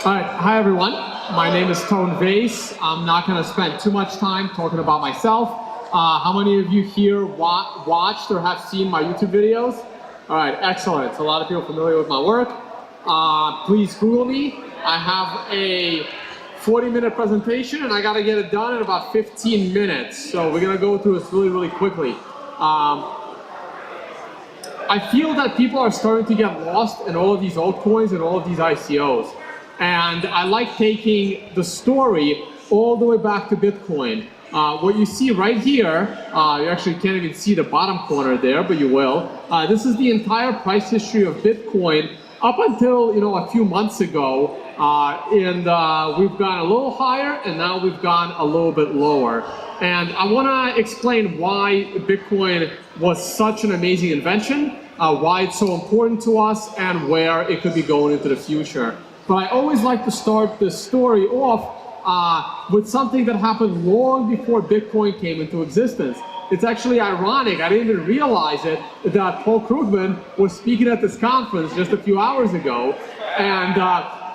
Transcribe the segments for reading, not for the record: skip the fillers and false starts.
All right, hi everyone. My name is Vays. I'm not going to spend too much time talking about myself. How many of you here watched or have seen my YouTube videos? All right, excellent. So a lot of people familiar with my work. Please Google me. I have a 40-minute presentation and I got to get it done in about 15 minutes. So we're going to go through this really, really quickly. I feel that people are starting to get lost in all of these altcoins and all of these ICOs. And I like taking the story all the way back to Bitcoin. What you see right here, you actually can't even see the bottom corner there, but you will. This is the entire price history of Bitcoin up until a few months ago. And we've gone a little higher and now we've gone a little bit lower. And I want to explain why Bitcoin was such an amazing invention, why it's so important to us, and where it could be going into the future. But I always like to start this story off with something that happened long before Bitcoin came into existence. It's actually ironic, I didn't even realize it, that Paul Krugman was speaking at this conference just a few hours ago. And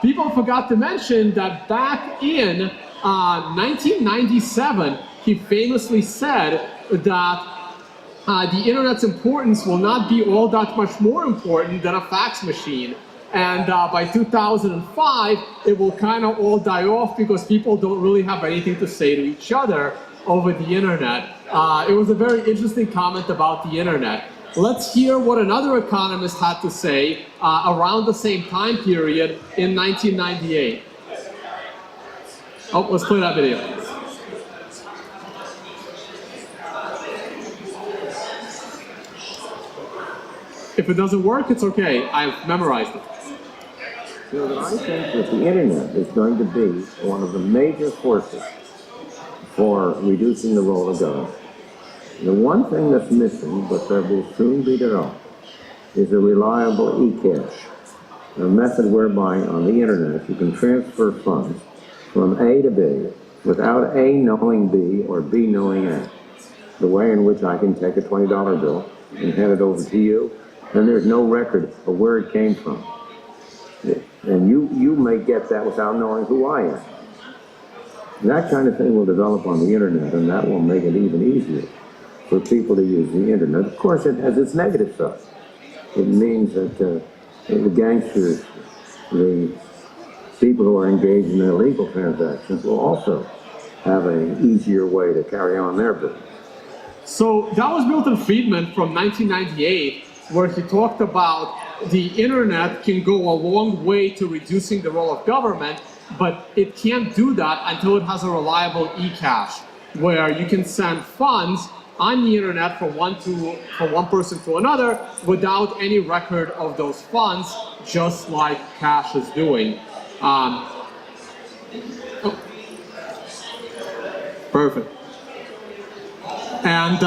people forgot to mention that back in 1997, he famously said that the internet's importance will not be all that much more important than a fax machine. And by 2005, it will kind of all die off because people don't really have anything to say to each other over the internet. It was a very interesting comment about the internet. Let's hear what another economist had to say around the same time period in 1998. Oh, let's play that video. If it doesn't work, it's okay. I've memorized it. So that I think that the internet is going to be one of the major forces for reducing the role of government. The one thing that's missing, but that will soon be developed, is a reliable e-cash, a method whereby on the internet you can transfer funds from A to B without A knowing B or B knowing A. The way in which I can take a $20 bill and hand it over to you, and there's no record of where it came from. And you may get that without knowing who I am. That kind of thing will develop on the internet, and that will make it even easier for people to use the internet. Of course, it has its negative side. It means that the gangsters, the people who are engaged in illegal transactions will also have an easier way to carry on their business. So that was Milton Friedman from 1998, where he talked about the internet can go a long way to reducing the role of government, but it can't do that until it has a reliable e-cash, where you can send funds on the internet from one person to another without any record of those funds, just like cash is doing. Perfect. And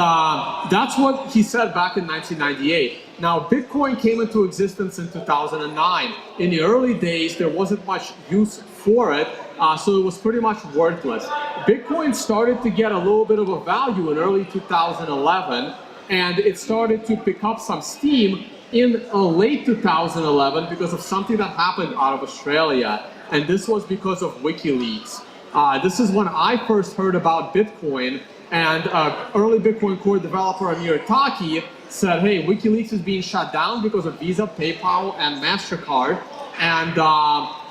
that's what he said back in 1998. Now, Bitcoin came into existence in 2009. In the early days, there wasn't much use for it, so it was pretty much worthless. Bitcoin started to get a little bit of a value in early 2011, and it started to pick up some steam in late 2011 because of something that happened out of Australia, and this was because of WikiLeaks. This is when I first heard about Bitcoin, and early Bitcoin core developer Amir Taki said, hey, WikiLeaks is being shut down because of Visa, PayPal, and MasterCard. And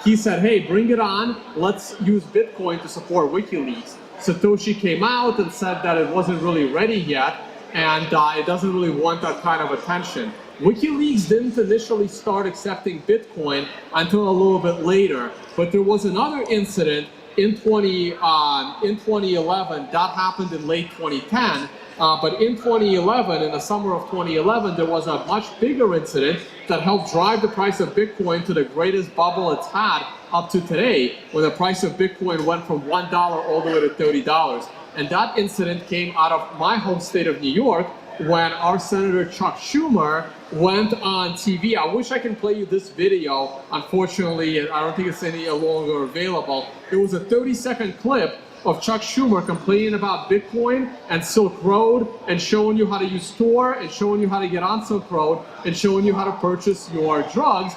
he said, hey, bring it on. Let's use Bitcoin to support WikiLeaks. Satoshi came out and said that it wasn't really ready yet, and it doesn't really want that kind of attention. WikiLeaks didn't initially start accepting Bitcoin until a little bit later, but there was another incident in 2011, that happened in late 2010, but in 2011, in the summer of 2011, there was a much bigger incident that helped drive the price of Bitcoin to the greatest bubble it's had up to today, when the price of Bitcoin went from $1 all the way to $30. And that incident came out of my home state of New York, when our Senator Chuck Schumer went on TV. I wish I can play you this video. Unfortunately, I don't think it's any longer available. It was a 30-second clip of Chuck Schumer complaining about Bitcoin and Silk Road, and showing you how to use Tor, and showing you how to get on Silk Road, and showing you how to purchase your drugs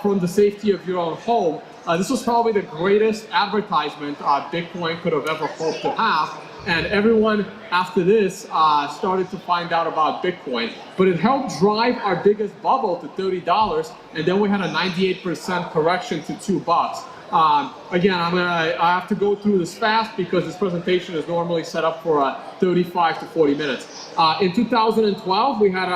from the safety of your own home. This was probably the greatest advertisement Bitcoin could have ever hoped to have. And everyone after this started to find out about Bitcoin. But it helped drive our biggest bubble to $30, and then we had a 98% correction to $2. Again, I have to go through this fast because this presentation is normally set up for 35 to 40 minutes. In 2012, we had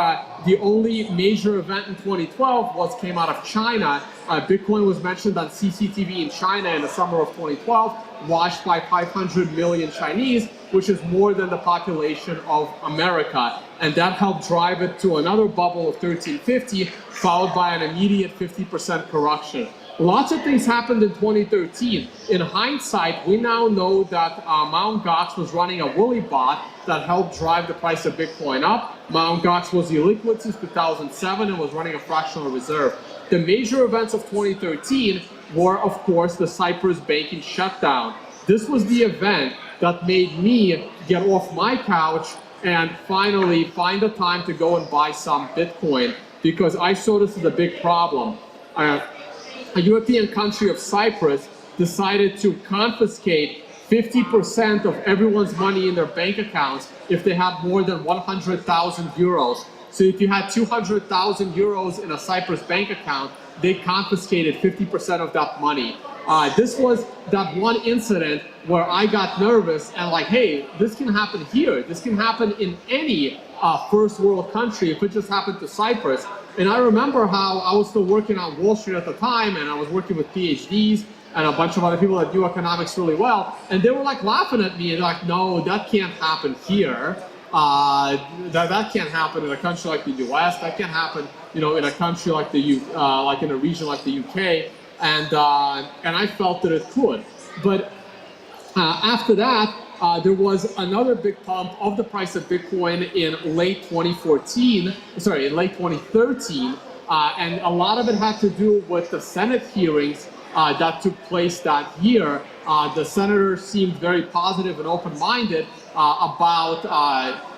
the only major event in 2012 came out of China. Bitcoin was mentioned on CCTV in China in the summer of 2012, watched by 500 million Chinese, which is more than the population of America. And that helped drive it to another bubble of 1350, followed by an immediate 50% correction. Lots of things happened in 2013. In hindsight, we now know that Mt. Gox was running a woolly bot that helped drive the price of Bitcoin up. Mt. Gox was illiquid since 2007 and was running a fractional reserve. The major events of 2013 were, of course, the Cyprus banking shutdown. This was the event that made me get off my couch and finally find the time to go and buy some Bitcoin, because I saw this as a big problem. A European country of Cyprus decided to confiscate 50% of everyone's money in their bank accounts if they had more than 100,000 euros. So if you had 200,000 euros in a Cyprus bank account, they confiscated 50% of that money. This was that one incident where I got nervous and like, hey, this can happen here. This can happen in any first world country if it just happened to Cyprus. And I remember how I was still working on Wall Street at the time, and I was working with PhDs and a bunch of other people that knew economics really well. And they were like laughing at me and like, no, that can't happen here. That can't happen in a country like the US. That can't happen, in a country like like in a region like the UK. And I felt that it could. But after that, there was another big pump of the price of Bitcoin in late 2013, and a lot of it had to do with the Senate hearings that took place that year. The senators seemed very positive and open-minded about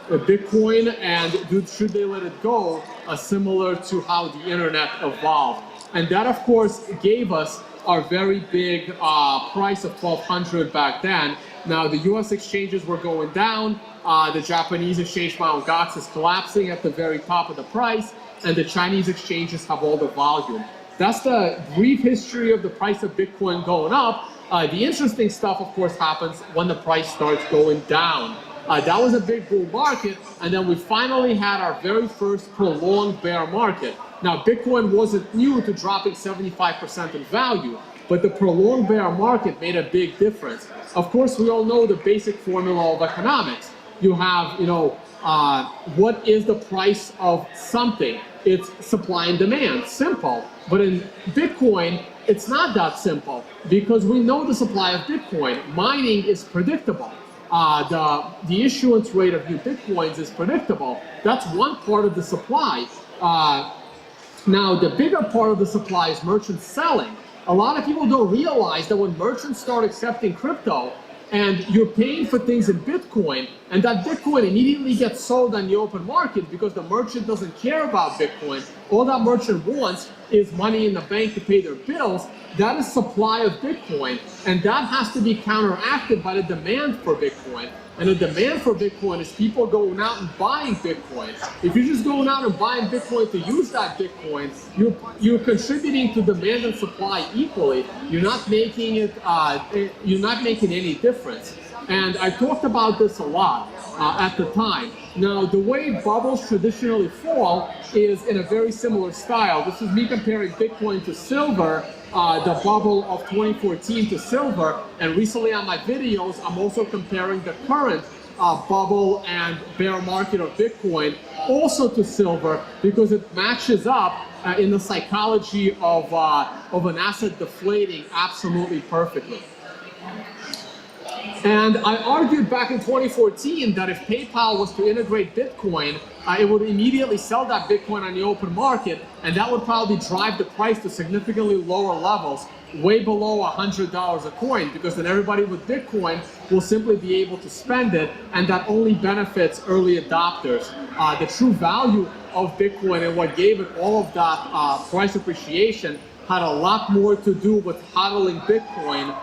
Bitcoin and should they let it go, similar to how the internet evolved. And that, of course, gave us our very big price of 1,200 back then. Now, the US exchanges were going down. The Japanese exchange Mt. Gox is collapsing at the very top of the price, and the Chinese exchanges have all the volume. That's the brief history of the price of Bitcoin going up. The interesting stuff, of course, happens when the price starts going down. That was a big bull market, and then we finally had our very first prolonged bear market. Now, Bitcoin wasn't new to dropping 75% in value, but the prolonged bear market made a big difference. Of course, we all know the basic formula of economics. You have, what is the price of something? It's supply and demand, simple. But in Bitcoin, it's not that simple because we know the supply of Bitcoin. Mining is predictable. The issuance rate of new Bitcoins is predictable. That's one part of the supply. Now, the bigger part of the supply is merchants selling. A lot of people don't realize that when merchants start accepting crypto and you're paying for things in Bitcoin, and that Bitcoin immediately gets sold on the open market because the merchant doesn't care about Bitcoin. All that merchant wants is money in the bank to pay their bills. That is supply of Bitcoin, and that has to be counteracted by the demand for Bitcoin. And the demand for Bitcoin is people going out and buying Bitcoin. If you're just going out and buying Bitcoin to use that Bitcoin, you're contributing to demand and supply equally. You're not making it. You're not making any difference. And I talked about this a lot at the time. Now, the way bubbles traditionally fall is in a very similar style. This is me comparing Bitcoin to silver, the bubble of 2014 to silver. And recently on my videos, I'm also comparing the current bubble and bear market of Bitcoin also to silver because it matches up in the psychology of an asset deflating absolutely perfectly. And I argued back in 2014 that if PayPal was to integrate Bitcoin, it would immediately sell that Bitcoin on the open market, and that would probably drive the price to significantly lower levels, way below $100 a coin, because then everybody with Bitcoin will simply be able to spend it, and that only benefits early adopters. The true value of Bitcoin and what gave it all of that price appreciation had a lot more to do with hodling Bitcoin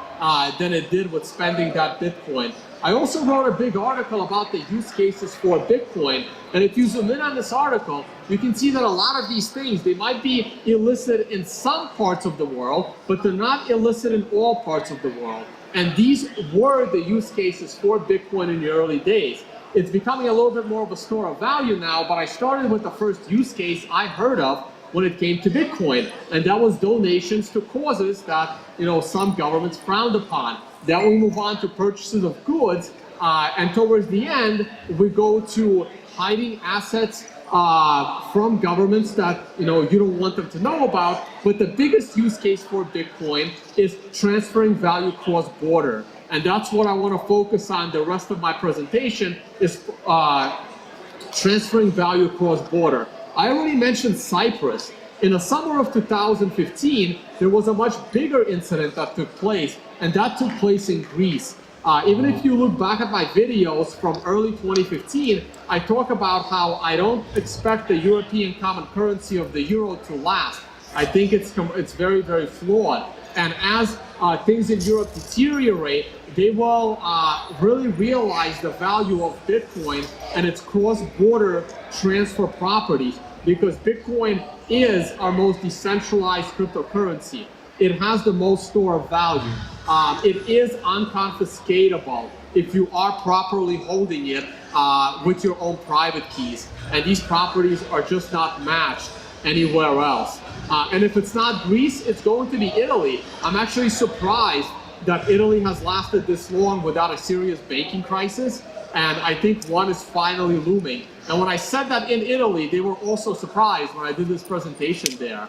than it did with spending that Bitcoin. I also wrote a big article about the use cases for Bitcoin, and if you zoom in on this article, you can see that a lot of these things, they might be illicit in some parts of the world, but they're not illicit in all parts of the world. And these were the use cases for Bitcoin in the early days. It's becoming a little bit more of a store of value now, but I started with the first use case I heard of when it came to Bitcoin, and that was donations to causes that some governments frowned upon. Then we move on to purchases of goods, and towards the end, we go to hiding assets from governments that you don't want them to know about. But the biggest use case for Bitcoin is transferring value cross-border, and that's what I want to focus on the rest of my presentation, is transferring value cross-border. I already mentioned Cyprus. In the summer of 2015, there was a much bigger incident that took place, and that took place in Greece. Even if you look back at my videos from early 2015, I talk about how I don't expect the European common currency of the euro to last. I think it's very, very flawed. And as things in Europe deteriorate, they will really realize the value of Bitcoin and its cross-border transfer properties, because Bitcoin is our most decentralized cryptocurrency. It has the most store of value. It is unconfiscatable if you are properly holding it with your own private keys. And these properties are just not matched anywhere else. And if it's not Greece, it's going to be Italy. I'm actually surprised that Italy has lasted this long without a serious banking crisis, and I think one is finally looming. And when I said that in Italy, they were also surprised when I did this presentation there.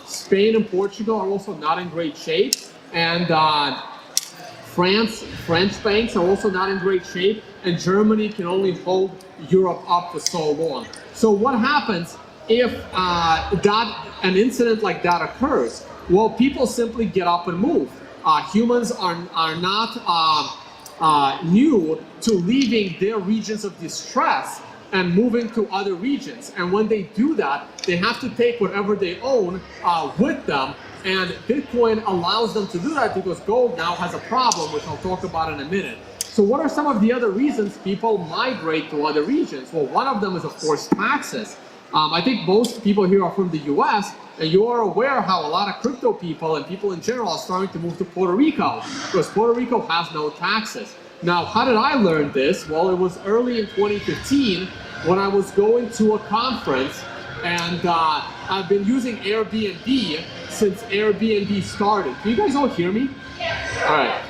Spain and Portugal are also not in great shape, and French banks are also not in great shape, and Germany can only hold Europe up for so long. So what happens if an incident like that occurs? Well, people simply get up and move. Humans are not new to leaving their regions of distress and moving to other regions. And when they do that, they have to take whatever they own with them. And Bitcoin allows them to do that because gold now has a problem, which I'll talk about in a minute. So what are some of the other reasons people migrate to other regions? Well, one of them is, of course, taxes. I think most people here are from the US, and you are aware how a lot of crypto people and people in general are starting to move to Puerto Rico, because Puerto Rico has no taxes. Now, how did I learn this? Well, it was early in 2015 when I was going to a conference, and I've been using Airbnb since Airbnb started. Can you guys all hear me? All right.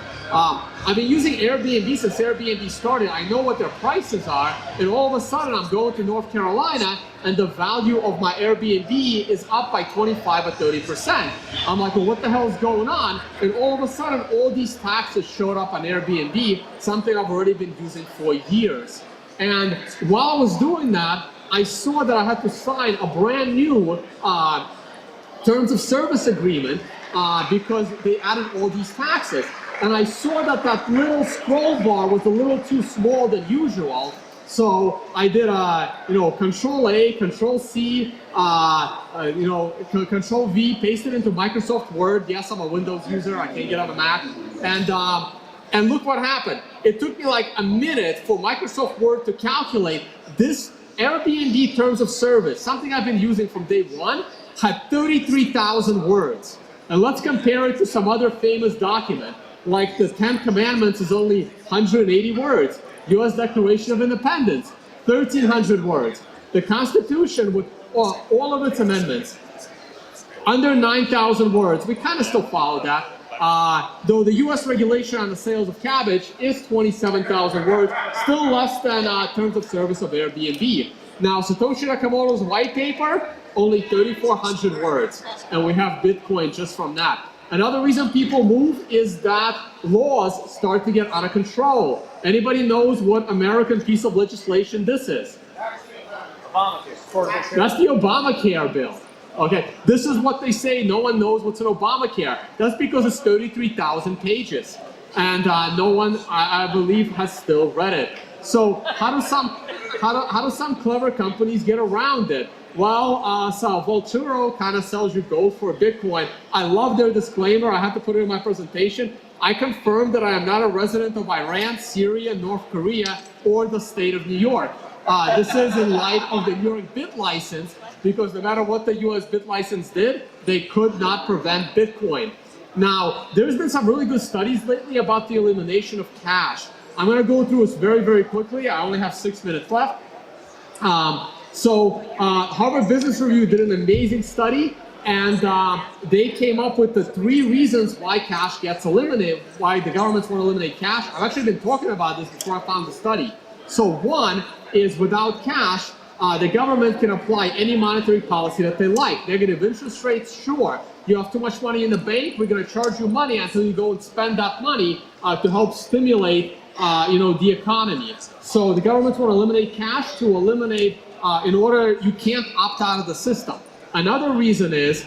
I've been using Airbnb since Airbnb started. I know what their prices are, and all of a sudden I'm going to North Carolina, and the value of my Airbnb is up by 25 or 30%. I'm like, well, what the hell is going on? And all of a sudden, all these taxes showed up on Airbnb, something I've already been using for years. And while I was doing that, I saw that I had to sign a brand new terms of service agreement because they added all these taxes. And I saw that that little scroll bar was a little too small than usual. So I did Control A, Control C, Control V, pasted into Microsoft Word. Yes, I'm a Windows user. I can't get on a Mac. And look what happened. It took me like a minute for Microsoft Word to calculate this Airbnb terms of service, something I've been using from day one, had 33,000 words. And let's compare it to some other famous document. Like the 10 Commandments is only 180 words. U.S. Declaration of Independence, 1,300 words. The Constitution with all of its amendments, under 9,000 words. We kind of still follow that. Though the U.S. regulation on the sales of cabbage is 27,000 words, still less than terms of service of Airbnb. Now, Satoshi Nakamoto's white paper, only 3,400 words. And we have Bitcoin just from that. Another reason people move is that laws start to get out of control. Anybody knows what American piece of legislation this is? Obamacare. That's the Obamacare bill. Okay, this is what they say. No one knows what's in Obamacare. That's because it's 33,000 pages. And no one, I believe, has still read it. So how do some how do some clever companies get around it? Well, so Volturo kind of sells you gold for Bitcoin. I love their disclaimer. I have to put it in my presentation. I confirm that I am not a resident of Iran, Syria, North Korea, or the state of New York. This is in light of the New York bit license, because no matter what the US bit license did, they could not prevent Bitcoin. Now, there's been some really good studies lately about the elimination of cash. I'm going to go through this very, very quickly. I only have 6 minutes left. Harvard Business Review did an amazing study, and they came up with the 3 reasons why cash gets eliminated, why the governments want to eliminate cash. I've actually been talking about this before I found the study. So one is, without cash, the government can apply any monetary policy that they like. Negative interest rates, sure. You have too much money in the bank, we're going to charge you money until you go and spend that money to help stimulate the economy. So the governments want to eliminate cash to eliminate, in order, you can't opt out of the system. Another reason is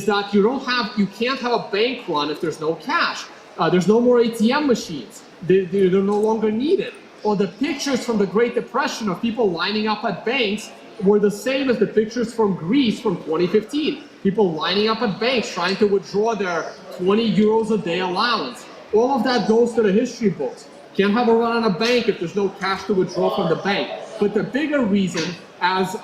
that you can't have a bank run if there's no cash. There's no more ATM machines. They're no longer needed. Or the pictures from the Great Depression of people lining up at banks were the same as the pictures from Greece from 2015. People lining up at banks trying to withdraw their 20 euros a day allowance. All of that goes to the history books. Can't have a run on a bank if there's no cash to withdraw from the bank. But the bigger reason, as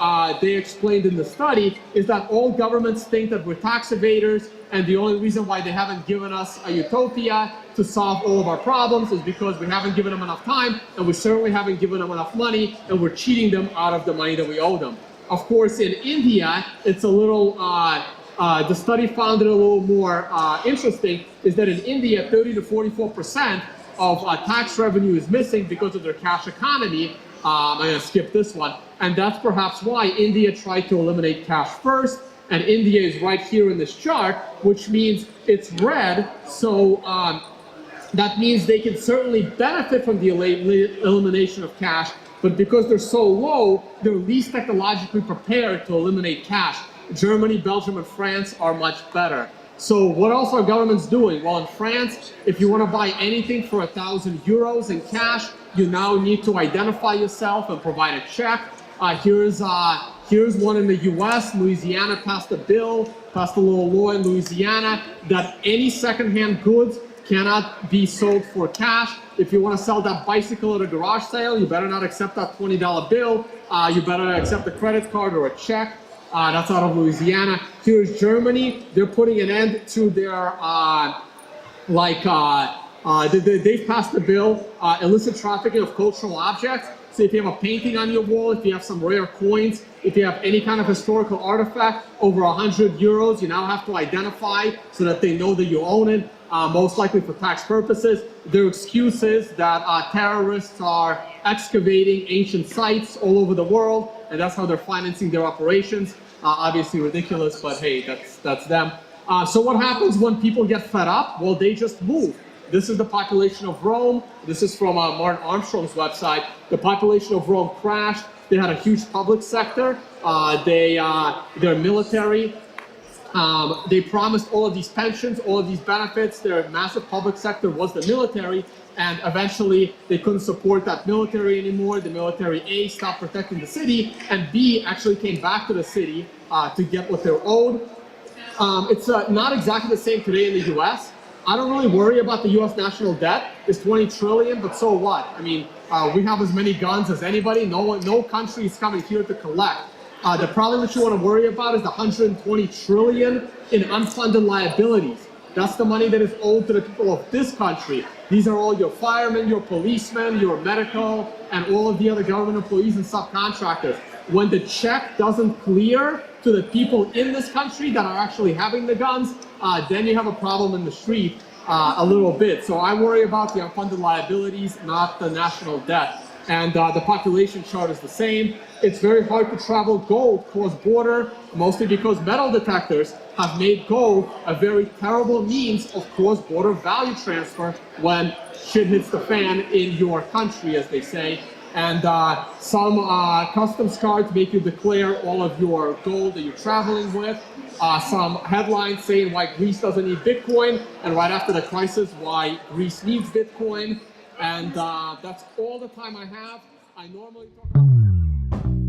they explained in the study, is that all governments think that we're tax evaders, and the only reason why they haven't given us a utopia to solve all of our problems is because we haven't given them enough time, and we certainly haven't given them enough money, and we're cheating them out of the money that we owe them. Of course, in India, it's a little, the study found it a little more interesting, is that in India, 30 to 44% of tax revenue is missing because of their cash economy. I'm going to skip this one. And that's perhaps why India tried to eliminate cash first. And India is right here in this chart, which means it's red. So that means they can certainly benefit from the elimination of cash. But because they're so low, they're least technologically prepared to eliminate cash. Germany, Belgium, and France are much better. So what else are governments doing? Well, in France, if you want to buy anything for 1,000 euros in cash, you now need to identify yourself and provide a check. Here's one in the US. Louisiana passed a little law in Louisiana that any secondhand goods cannot be sold for cash. If you want to sell that bicycle at a garage sale, you better not accept that $20 bill. You better accept a credit card or a check. That's out of Louisiana. Here's Germany. They're putting an end to their, they've passed a bill, illicit trafficking of cultural objects. So if you have a painting on your wall, if you have some rare coins, if you have any kind of historical artifact over 100 euros, you now have to identify so that they know that you own it, most likely for tax purposes. Their excuse is that terrorists are excavating ancient sites all over the world, and that's how they're financing their operations. Obviously ridiculous, but hey, that's them. So what happens when people get fed up? Well, they just move. This is the population of Rome. This is from Martin Armstrong's website. The population of Rome crashed. They had a huge public sector. Their military. They promised all of these pensions, all of these benefits. Their massive public sector was the military, and eventually they couldn't support that military anymore. The military, A, stopped protecting the city, and B, actually came back to the city to get what they're owed. It's not exactly the same today in the US. I don't really worry about the US national debt. It's 20 trillion, but so what? I mean, we have as many guns as anybody. No country is coming here to collect. The problem that you want to worry about is the 120 trillion in unfunded liabilities. That's the money that is owed to the people of this country. These are all your firemen, your policemen, your medical, and all of the other government employees and subcontractors. When the check doesn't clear to the people in this country that are actually having the guns, then you have a problem in the street a little bit. So I worry about the unfunded liabilities, not the national debt. And the population chart is the same. It's very hard to travel gold cross-border, mostly because metal detectors have made gold a very terrible means of cross-border value transfer when shit hits the fan in your country, as they say. And some customs cards make you declare all of your gold that you're traveling with. Some headlines saying why Greece doesn't need Bitcoin, and right after the crisis, why Greece needs Bitcoin. And that's all the time I have. I normally talk you.